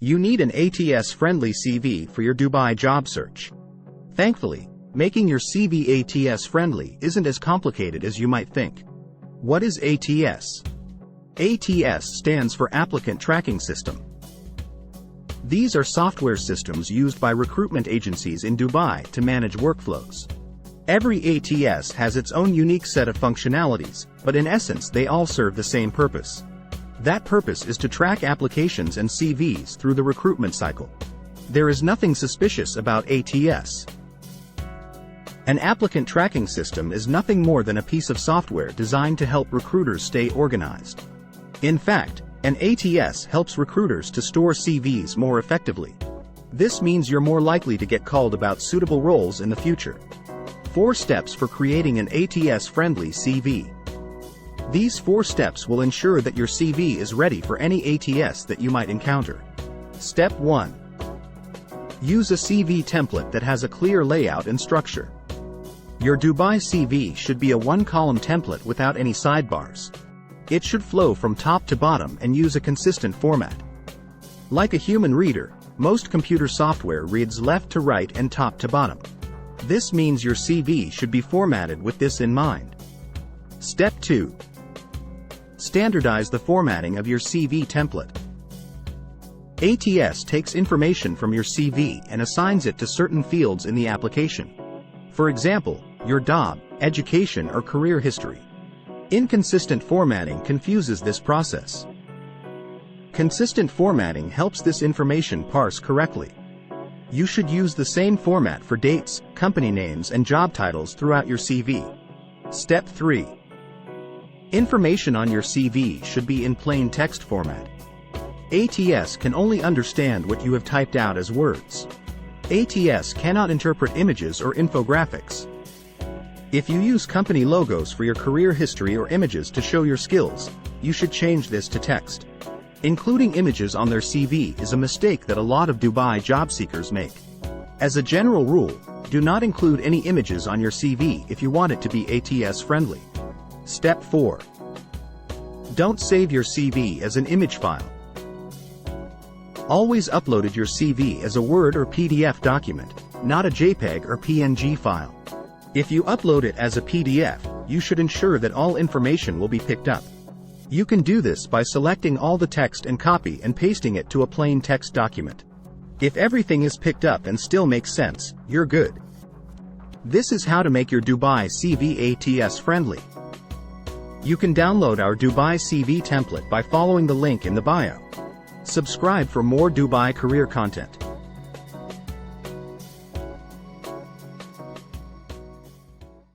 You need an ATS-friendly CV for your Dubai job search. Thankfully, making your CV ATS-friendly isn't as complicated as you might think. What is ATS? ATS stands for Applicant Tracking System. These are software systems used by recruitment agencies in Dubai to manage workflows. Every ATS has its own unique set of functionalities, but in essence they all serve the same purpose. That purpose is to track applications and CVs through the recruitment cycle. There is nothing suspicious about ATS. An applicant tracking system is nothing more than a piece of software designed to help recruiters stay organized. In fact, an ATS helps recruiters to store CVs more effectively. This means you're more likely to get called about suitable roles in the future. 4 steps for creating an ATS-friendly CV. These 4 steps will ensure that your CV is ready for any ATS that you might encounter. Step 1. Use a CV template that has a clear layout and structure. Your Dubai CV should be a 1-column template without any sidebars. It should flow from top to bottom and use a consistent format. Like a human reader, most computer software reads left to right and top to bottom. This means your CV should be formatted with this in mind. Step 2. Standardize the formatting of your CV template. ATS takes information from your CV and assigns it to certain fields in the application. For example, your job, education or career history. Inconsistent formatting confuses this process. Consistent formatting helps this information parse correctly. You should use the same format for dates, company names and job titles throughout your CV. Step 3. Information on your CV should be in plain text format. ATS can only understand what you have typed out as words. ATS cannot interpret images or infographics. If you use company logos for your career history or images to show your skills, you should change this to text. Including images on their CV is a mistake that a lot of Dubai job seekers make. As a general rule, do not include any images on your CV if you want it to be ATS-friendly. Step 4. Don't save your CV as an image file. Always upload your CV as a Word or PDF document, not a JPEG or PNG file. If you upload it as a PDF, you should ensure that all information will be picked up. You can do this by selecting all the text and copy and pasting it to a plain text document. If everything is picked up and still makes sense, you're good. This is how to make your Dubai CV ATS-friendly. You can download our Dubai CV template by following the link in the bio. Subscribe for more Dubai career content.